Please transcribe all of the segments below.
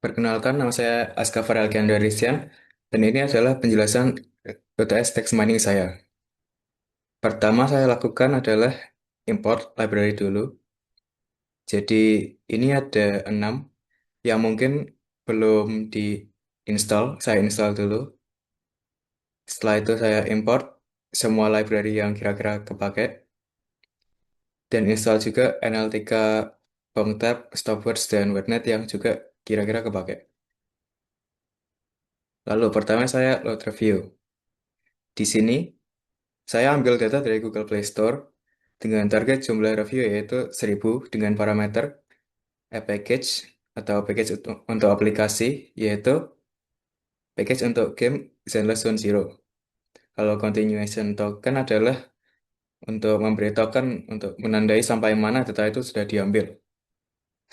Perkenalkan, nama saya Askafar Alkiandarisian, dan ini adalah penjelasan UTS text mining saya. Pertama saya lakukan adalah import library dulu. Jadi ini ada 6 yang mungkin belum di-install, saya install dulu. Setelah itu saya import semua library yang kira-kira kepake, dan install juga NL3, PongTab, Stopwords, dan WebNet yang juga kira-kira kepake. Lalu pertama saya load review. Di sini saya ambil data dari Google Play Store dengan target jumlah review yaitu 1000 dengan parameter app package atau package untuk aplikasi yaitu package untuk game Zenless Zone Zero. Kalau continuation token adalah untuk memberi token untuk menandai sampai mana data itu sudah diambil.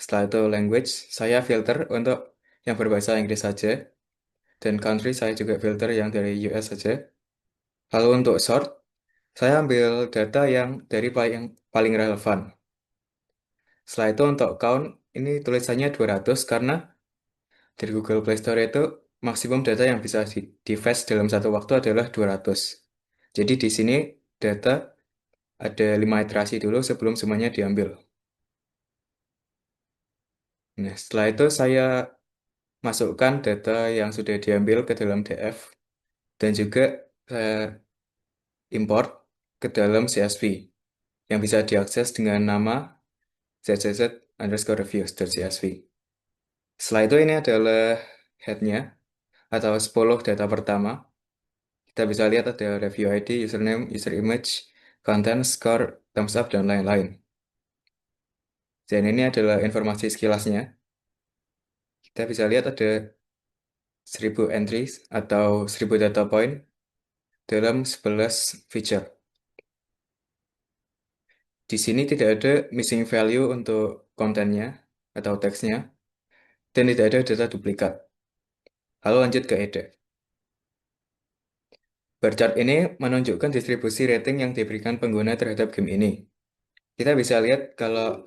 Setelah itu language, saya filter untuk yang berbahasa Inggris saja dan country saya juga filter yang dari US saja. Lalu untuk sort, saya ambil data yang dari paling paling relevan. Setelah itu untuk count, ini tulisannya 200 karena dari Google Play Store itu maksimum data yang bisa di-fetch dalam satu waktu adalah 200. Jadi di sini data ada 5 iterasi dulu sebelum semuanya diambil. Nah, setelah itu saya masukkan data yang sudah diambil ke dalam DF dan juga saya import ke dalam CSV yang bisa diakses dengan nama zzz_reviews.csv. Setelah itu ini adalah headnya atau 10 data pertama. Kita bisa lihat ada review ID, username, user image, content, score, thumbs up, dan lain-lain. Dan ini adalah informasi sekilasnya. Kita bisa lihat ada 1000 entries atau 1000 data point dalam 11 feature. Di sini tidak ada missing value untuk kontennya atau teksnya, dan tidak ada data duplikat. Lalu lanjut ke edit. Bar chart ini menunjukkan distribusi rating yang diberikan pengguna terhadap game ini. Kita bisa lihat kalau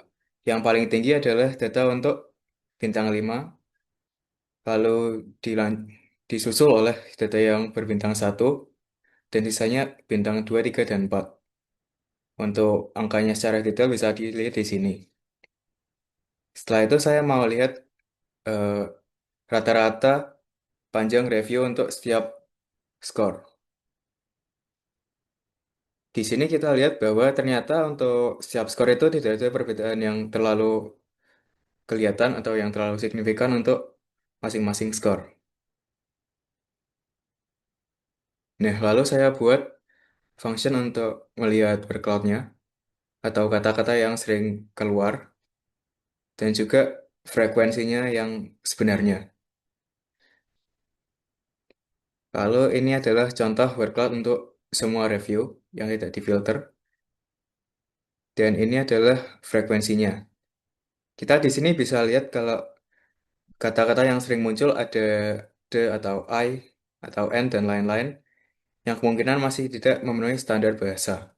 yang paling tinggi adalah data untuk bintang 5, lalu disusul oleh data yang berbintang 1, dan sisanya bintang 2, 3, dan 4. Untuk angkanya secara detail bisa dilihat di sini. Setelah itu saya mau lihat eh, rata-rata panjang review untuk setiap skor. Di sini kita lihat bahwa ternyata untuk setiap skor itu tidak ada perbedaan yang terlalu kelihatan atau yang terlalu signifikan untuk masing-masing skor. Nah, lalu saya buat function untuk melihat word cloud-nya atau kata-kata yang sering keluar dan juga frekuensinya yang sebenarnya. Lalu ini adalah contoh word cloud untuk semua review yang tidak difilter dan ini adalah frekuensinya. Kita di sini bisa lihat kalau kata-kata yang sering muncul ada the atau I atau N dan lain-lain yang kemungkinan masih tidak memenuhi standar bahasa.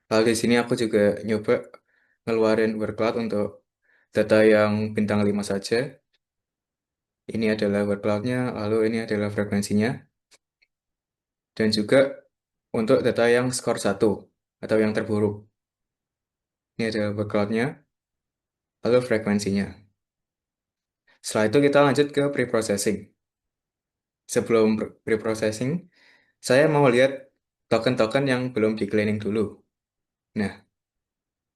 Lalu di sini aku juga nyoba ngeluarin word cloud untuk data yang bintang 5 saja. Ini adalah word cloud-nya, lalu ini adalah frekuensinya. Dan juga untuk data yang skor 1 atau yang terburuk. Ini adalah word cloud-nya, lalu frekuensinya. Setelah itu kita lanjut ke pre-processing. Sebelum pre-processing, saya mau lihat token-token yang belum di-cleaning dulu. Nah,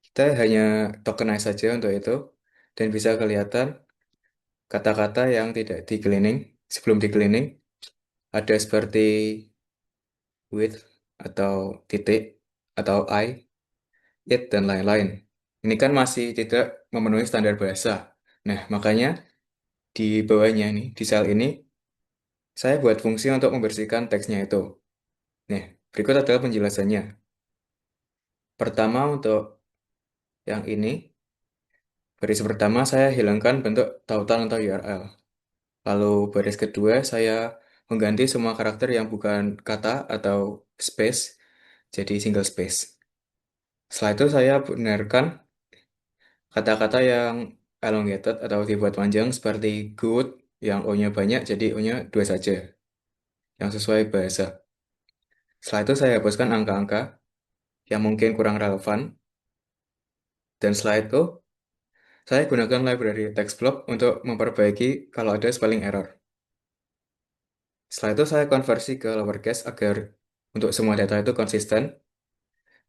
kita hanya tokenize saja untuk itu, dan bisa kelihatan kata-kata yang tidak di-cleaning. Sebelum di-cleaning, ada seperti with, atau titik, atau I, it, dan lain-lain. Ini kan masih tidak memenuhi standar bahasa. Nah, makanya di bawahnya ini, di sel ini, saya buat fungsi untuk membersihkan teksnya itu. Nah, berikut adalah penjelasannya. Pertama, untuk yang ini, baris pertama saya hilangkan bentuk tautan atau URL. Lalu baris kedua saya mengganti semua karakter yang bukan kata atau space jadi single space. Setelah itu saya benarkan kata-kata yang elongated atau dibuat panjang seperti good yang O-nya banyak jadi O-nya 2 saja yang sesuai bahasa. Setelah itu saya hapuskan angka-angka yang mungkin kurang relevan dan setelah itu saya gunakan library TextBlock untuk memperbaiki kalau ada spelling error. Setelah itu saya konversi ke lowercase agar untuk semua data itu konsisten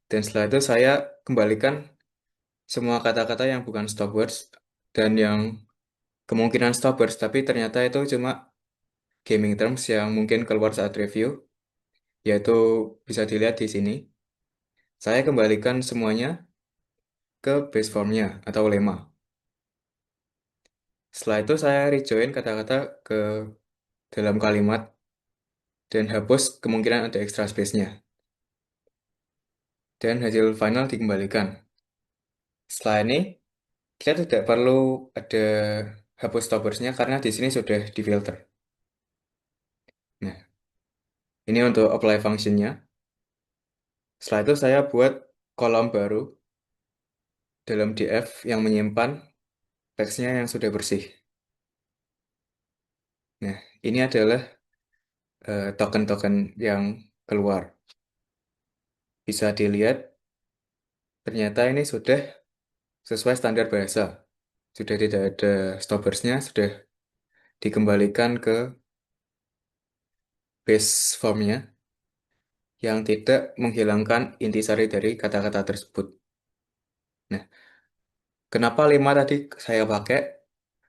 dan setelah itu saya kembalikan semua kata-kata yang bukan stop words dan yang kemungkinan stop words tapi ternyata itu cuma gaming terms yang mungkin keluar saat review, yaitu bisa dilihat di sini. Saya kembalikan semuanya ke base formnya atau lemma. Setelah itu saya rejoin kata-kata ke dalam kalimat dan hapus kemungkinan ada extra space-nya. Dan hasil final dikembalikan. Setelah ini, kita tidak perlu ada hapus stoppersnya karena di sini sudah difilter. Nah, ini untuk apply function-nya. Setelah itu saya buat kolom baru dalam df yang menyimpan teksnya yang sudah bersih. Nah, ini adalah token-token yang keluar. Bisa dilihat, ternyata ini sudah sesuai standar bahasa. Sudah tidak ada stoppersnya, sudah dikembalikan ke base formnya yang tidak menghilangkan intisari dari kata-kata tersebut. Nah, kenapa 5 tadi saya pakai?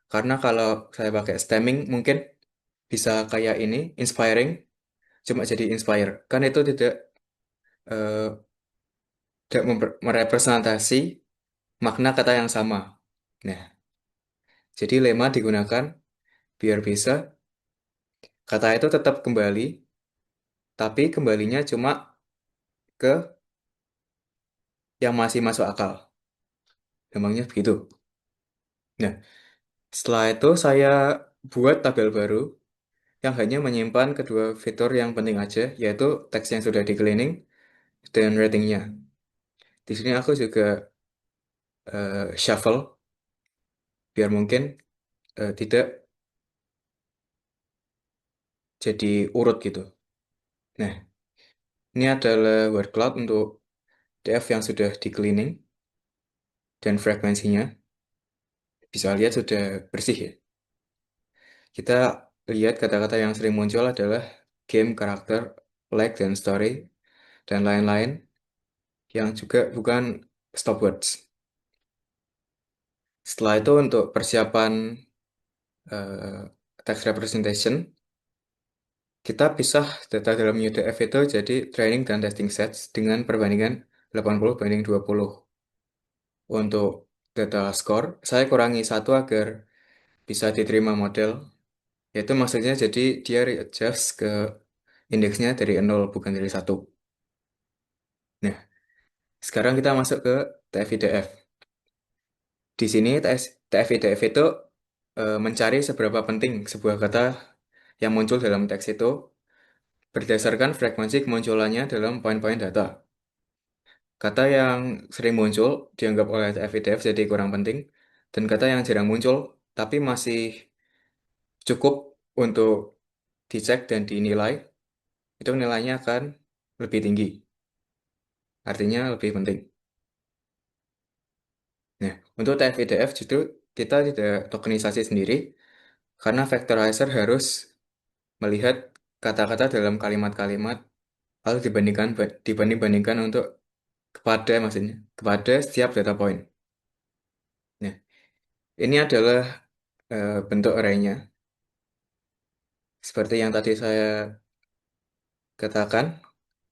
Karena kalau saya pakai stemming mungkin bisa kayak ini, inspiring, cuma jadi inspire. Kan itu eh, tidak merepresentasi makna kata yang sama. Nah, jadi lemma digunakan biar bisa kata itu tetap kembali, tapi kembalinya cuma ke yang masih masuk akal. Gampangnya begitu. Nah, setelah itu saya buat tabel baru yang hanya menyimpan kedua fitur yang penting aja, yaitu teks yang sudah di cleaning dan ratingnya. Di sini aku juga shuffle biar mungkin tidak jadi urut gitu. Nah, ini adalah word cloud untuk DF yang sudah di cleaning dan frekuensinya. Bisa lihat sudah bersih ya. Kita lihat kata-kata yang sering muncul adalah game, karakter, like, dan story, dan lain-lain yang juga bukan stop words. Setelah itu untuk persiapan eh, text representation, kita pisah data dalam UTF itu jadi training dan testing sets dengan perbandingan 80 banding 20. Untuk data score, saya kurangi satu agar bisa diterima model. Yaitu maksudnya jadi dia readjust ke indeksnya dari 0 bukan dari 1. Nah, sekarang kita masuk ke TF-IDF. Di sini TF-IDF itu mencari seberapa penting sebuah kata yang muncul dalam teks itu berdasarkan frekuensi kemunculannya dalam poin-poin data. Kata yang sering muncul dianggap oleh TF-IDF jadi kurang penting, dan kata yang jarang muncul tapi masih cukup untuk dicek dan dinilai, itu nilainya akan lebih tinggi. Artinya lebih penting. Nah, untuk TF-IDF justru kita tidak tokenisasi sendiri karena vectorizer harus melihat kata-kata dalam kalimat-kalimat lalu dibanding-bandingkan untuk kepada maksudnya kepada setiap data point. Nah, ini adalah bentuk arraynya seperti yang tadi saya katakan,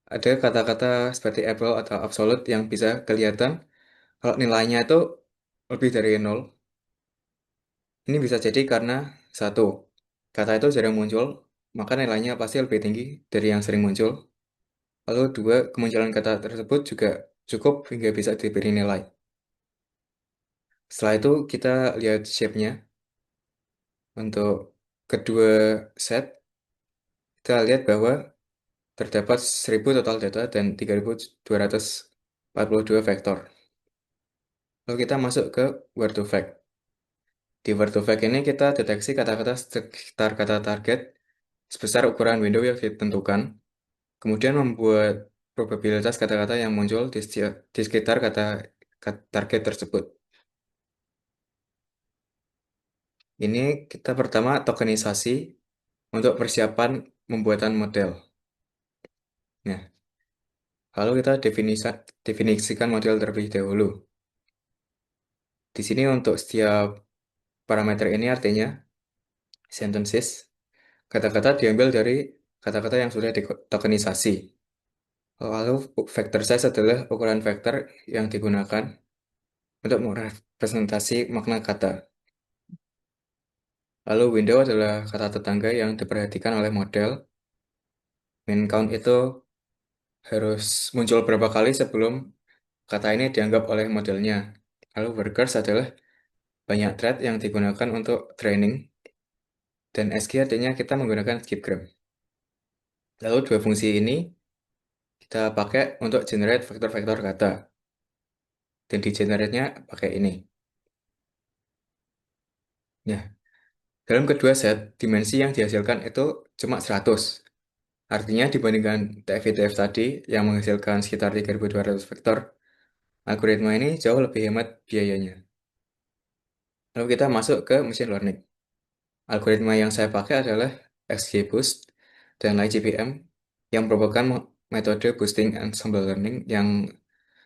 ada kata-kata seperti apple atau absolute yang bisa kelihatan kalau nilainya itu lebih dari 0. Ini bisa jadi karena satu, kata itu jarang muncul, maka nilainya pasti lebih tinggi dari yang sering muncul. Lalu dua, kemunculan kata tersebut juga cukup hingga bisa diberi nilai. Setelah itu kita lihat shape-nya. Untuk kedua set, kita lihat bahwa terdapat 1000 total data dan 3242 vektor. Lalu kita masuk ke word to fact. Di word to fact ini kita deteksi kata-kata sekitar kata target sebesar ukuran window yang ditentukan, kemudian membuat probabilitas kata-kata yang muncul di sekitar target tersebut. Ini kita pertama tokenisasi untuk persiapan pembuatan model. Nah, lalu kita definisikan model terlebih dahulu. Di sini untuk setiap parameter ini artinya sentences, kata-kata diambil dari kata-kata yang sudah ditokenisasi. Lalu vector size adalah ukuran vektor yang digunakan untuk merepresentasi makna kata. Lalu window adalah kata tetangga yang diperhatikan oleh model. Min count itu harus muncul berapa kali sebelum kata ini dianggap oleh modelnya. Lalu workers adalah banyak thread yang digunakan untuk training. Dan SQ artinya kita menggunakan skipgram. Lalu dua fungsi ini kita pakai untuk generate vektor-vektor kata. Dan di generate-nya pakai ini. Ya, dalam kedua set, dimensi yang dihasilkan itu cuma 100. Artinya dibandingkan TF-ITF tadi yang menghasilkan sekitar 3.200 vektor, algoritma ini jauh lebih hemat biayanya. Lalu kita masuk ke machine learning. Algoritma yang saya pakai adalah XGBoost dan LightGBM yang merupakan metode boosting ensemble learning yang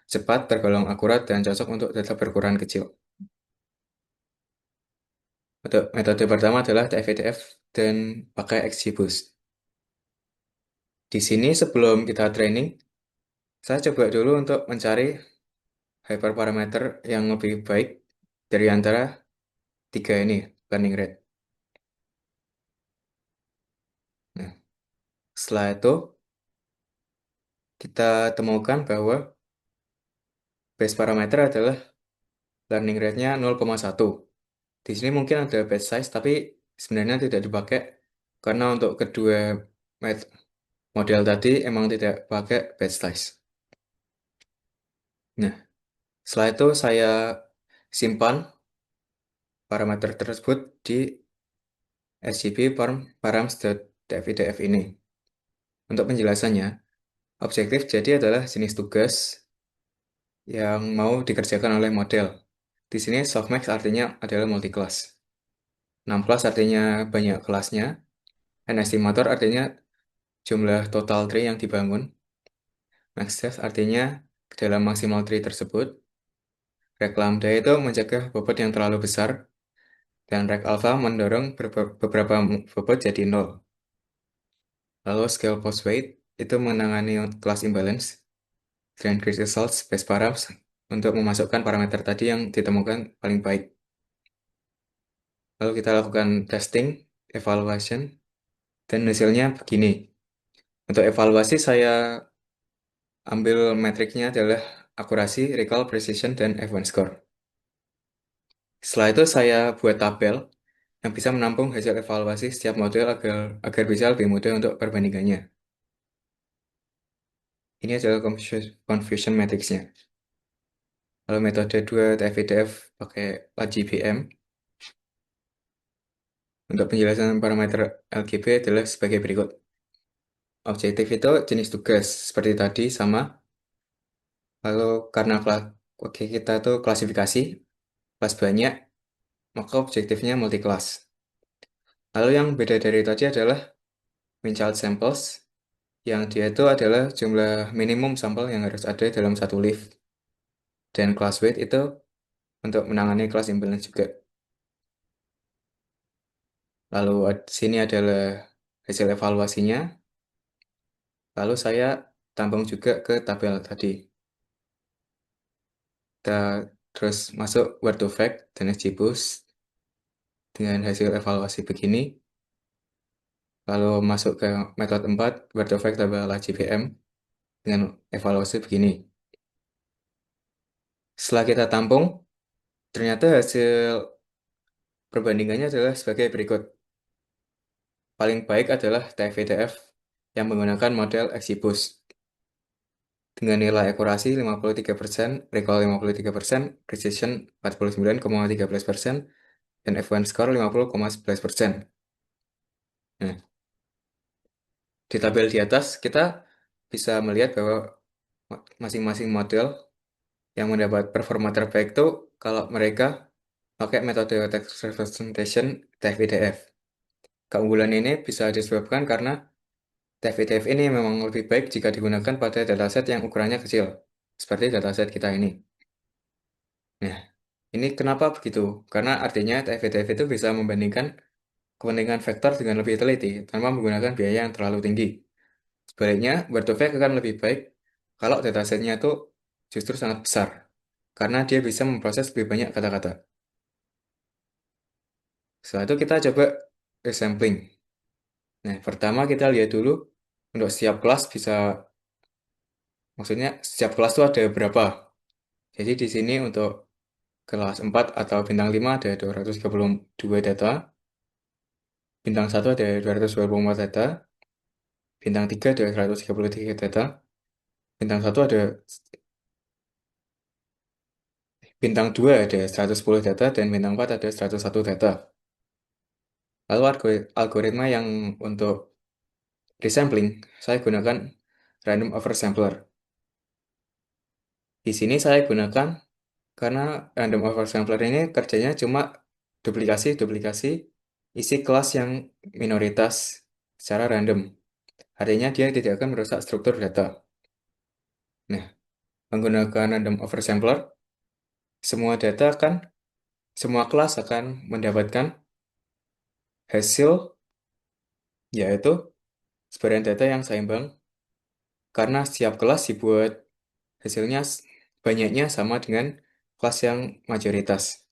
cepat, tergolong akurat, dan cocok untuk data berukuran kecil. Metode pertama adalah TF-ITF dan pakai XGBoost. Di sini sebelum kita training, saya coba dulu untuk mencari hyperparameter yang lebih baik dari antara tiga ini, learning rate. Nah, setelah itu kita temukan bahwa base parameter adalah learning rate-nya 0,1. Di sini mungkin ada batch size, tapi sebenarnya tidak dipakai karena untuk kedua model tadi emang tidak pakai batch size. Nah, setelah itu saya simpan parameter tersebut di SGB params.dfidf ini. Untuk penjelasannya, objektif jadi adalah jenis tugas yang mau dikerjakan oleh model. Di sini softmax artinya adalah multi-class. 6 class artinya banyak kelasnya. And estimator artinya jumlah total tree yang dibangun. Max depth artinya dalam maksimal tree tersebut. Rek lambda itu mencegah bobot yang terlalu besar. Dan rek alpha mendorong beberapa bobot jadi 0. Lalu scale post weight itu menangani class imbalance. Dan grid results base params untuk memasukkan parameter tadi yang ditemukan paling baik. Lalu kita lakukan testing, evaluation, dan hasilnya begini. Untuk evaluasi saya ambil metriknya adalah akurasi, recall, precision, dan F1 score. Setelah itu saya buat tabel yang bisa menampung hasil evaluasi setiap model agar bisa lebih mudah untuk perbandingannya. Ini adalah confusion matrixnya. Kalau metode 2 TF-IDF pakai LGBM, untuk penjelasan parameter LGB adalah sebagai berikut. Objektif itu jenis tugas, seperti tadi sama. Lalu karena oke, kita tuh klasifikasi, kelas banyak, maka objektifnya multi-kelas. Lalu yang beda dari tadi adalah min child samples, yang dia itu adalah jumlah minimum sampel yang harus ada dalam satu lift. Dan class weight itu untuk menangani class imbalance juga. Lalu sini adalah hasil evaluasinya. Lalu saya tampung juga ke tabel tadi. Kita terus masuk word to fact dan XGBoost dengan hasil evaluasi begini. Lalu masuk ke metode 4, word to fact tabel HGBM dengan evaluasi begini. Setelah kita tampung, ternyata hasil perbandingannya adalah sebagai berikut. Paling baik adalah TF-IDF yang menggunakan model XGBoost dengan nilai akurasi 53%, recall 53%, precision 49,13%, dan F1 score 50,11%. Nah, di tabel di atas kita bisa melihat bahwa masing-masing model yang mendapat performa terbaik itu kalau mereka pakai metode text representation TF-IDF. Keunggulan ini bisa disebabkan karena TF-IDF ini memang lebih baik jika digunakan pada dataset yang ukurannya kecil, seperti dataset kita ini. Nah, ini kenapa begitu? Karena artinya TF-IDF itu bisa membandingkan kepentingan vektor dengan lebih teliti tanpa menggunakan biaya yang terlalu tinggi. Sebaliknya, Bartovek akan lebih baik kalau datasetnya itu justru sangat besar, karena dia bisa memproses lebih banyak kata-kata. Setelah itu kita coba resampling. Nah, pertama kita lihat dulu untuk setiap kelas bisa, maksudnya setiap kelas itu ada berapa. Jadi di sini untuk kelas 4 atau bintang 5 ada 232 data, bintang 1 ada 224 data, bintang 3 ada 133 data, bintang 1 ada bintang 2 ada 110 data, dan bintang 4 ada 101 data. Lalu algoritma yang untuk resampling, saya gunakan random oversampler. Di sini saya gunakan karena random oversampler ini kerjanya cuma duplikasi-duplikasi isi kelas yang minoritas secara random. Artinya dia tidak akan merusak struktur data. Nah, menggunakan random oversampler, semua data kan, semua kelas akan mendapatkan hasil, yaitu sebaran data yang seimbang, karena setiap kelas dibuat hasilnya banyaknya sama dengan kelas yang mayoritas.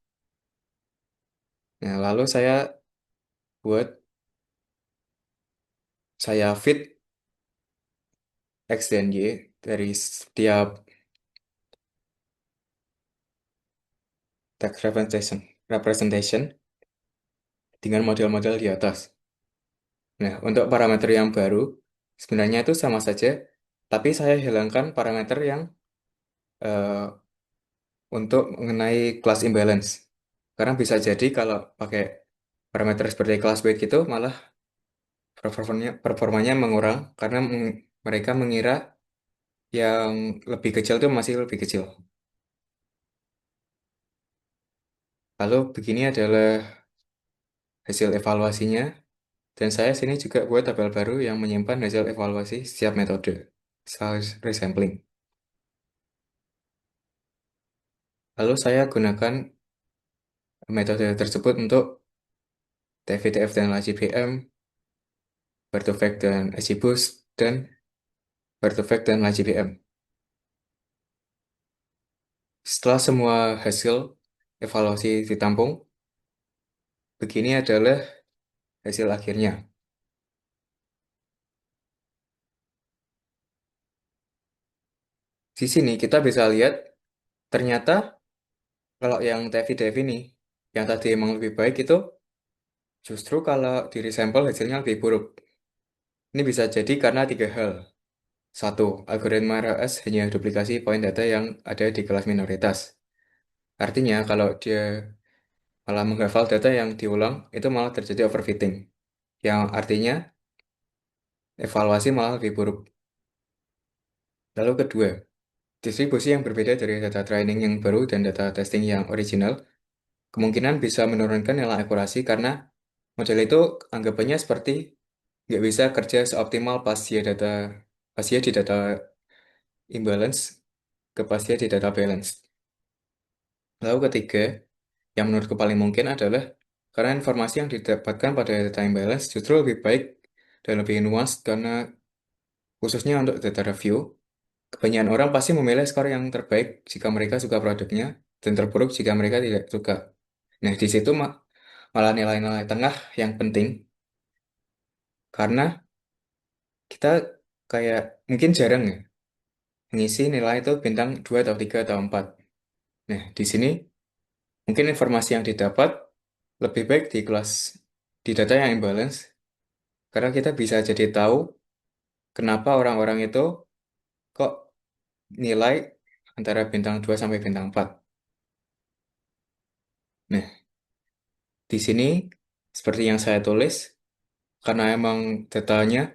Nah, lalu buat, saya fit X dan Y dari setiap text representation dengan model-model di atas. Nah, untuk parameter yang baru, sebenarnya itu sama saja, tapi saya hilangkan parameter yang eh, untuk mengenai class imbalance. Karena bisa jadi kalau pakai parameter seperti class weight gitu, malah performanya mengurang karena mereka mengira yang lebih kecil itu masih lebih kecil. Lalu begini adalah hasil evaluasinya, dan saya sini juga buat tabel baru yang menyimpan hasil evaluasi setiap metode, size resampling. Lalu saya gunakan metode tersebut untuk TF-IDF dan LGPM, Bartovek dan XGBoost, dan Bartovek dan LGPM. Setelah semua hasil evaluasi ditampung, begini adalah hasil akhirnya. Di sini kita bisa lihat, ternyata kalau yang TF-IDF ini, yang tadi emang lebih baik itu, justru kalau di resample hasilnya lebih buruk. Ini bisa jadi karena tiga hal. Satu, algoritma RLS hanya duplikasi poin data yang ada di kelas minoritas. Artinya, kalau dia malah menghafal data yang diulang, itu malah terjadi overfitting. Yang artinya, evaluasi malah lebih buruk. Lalu kedua, distribusi yang berbeda dari data training yang baru dan data testing yang original kemungkinan bisa menurunkan nilai akurasi karena model itu anggapannya seperti nggak bisa kerja seoptimal pas dia di data imbalance ke pas dia di data balance. Lalu ketiga, yang menurutku paling mungkin adalah karena informasi yang didapatkan pada data imbalance justru lebih baik dan lebih nuanced, karena khususnya untuk data review, kebanyakan orang pasti memilih skor yang terbaik jika mereka suka produknya dan terburuk jika mereka tidak suka. Nah, di situ malah nilai-nilai tengah yang penting, karena kita kayak mungkin jarang ya mengisi nilai itu bintang 2 atau 3 atau 4. Nah, di sini mungkin informasi yang didapat lebih baik di kelas di data yang imbalance, karena kita bisa jadi tahu kenapa orang-orang itu kok nilai antara bintang 2 sampai bintang 4. Nah, Di sini, seperti yang saya tulis, karena emang datanya,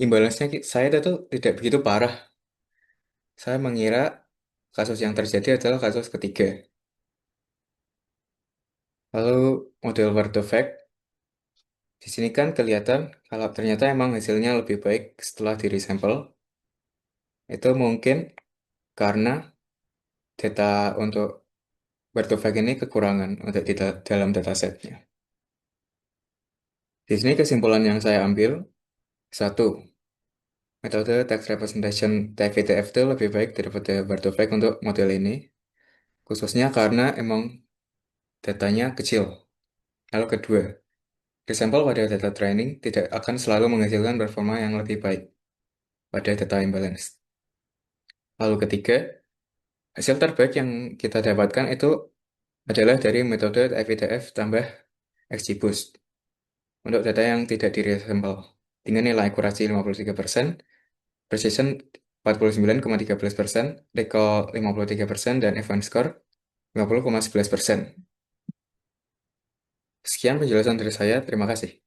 imbalance-nya saya itu tidak begitu parah. Saya mengira kasus yang terjadi adalah kasus ketiga. Lalu model word of fact, di sini kan kelihatan kalau ternyata emang hasilnya lebih baik setelah di resample. Itu mungkin karena data untuk word of fact ini kekurangan untuk di dalam datasetnya. Di sini kesimpulan yang saya ambil, satu, metode text representation TF-ITF itu lebih baik daripada word of fact untuk model ini, khususnya karena emang datanya kecil. Lalu kedua, resample pada data training tidak akan selalu menghasilkan performa yang lebih baik pada data imbalance. Lalu ketiga, hasil terbaik yang kita dapatkan itu adalah dari metode FITF tambah XGBoost untuk data yang tidak di-resample dengan nilai akurasi 53%, precision 49,13%, recall 53%, dan event score 50,11%. Sekian penjelasan dari saya, terima kasih.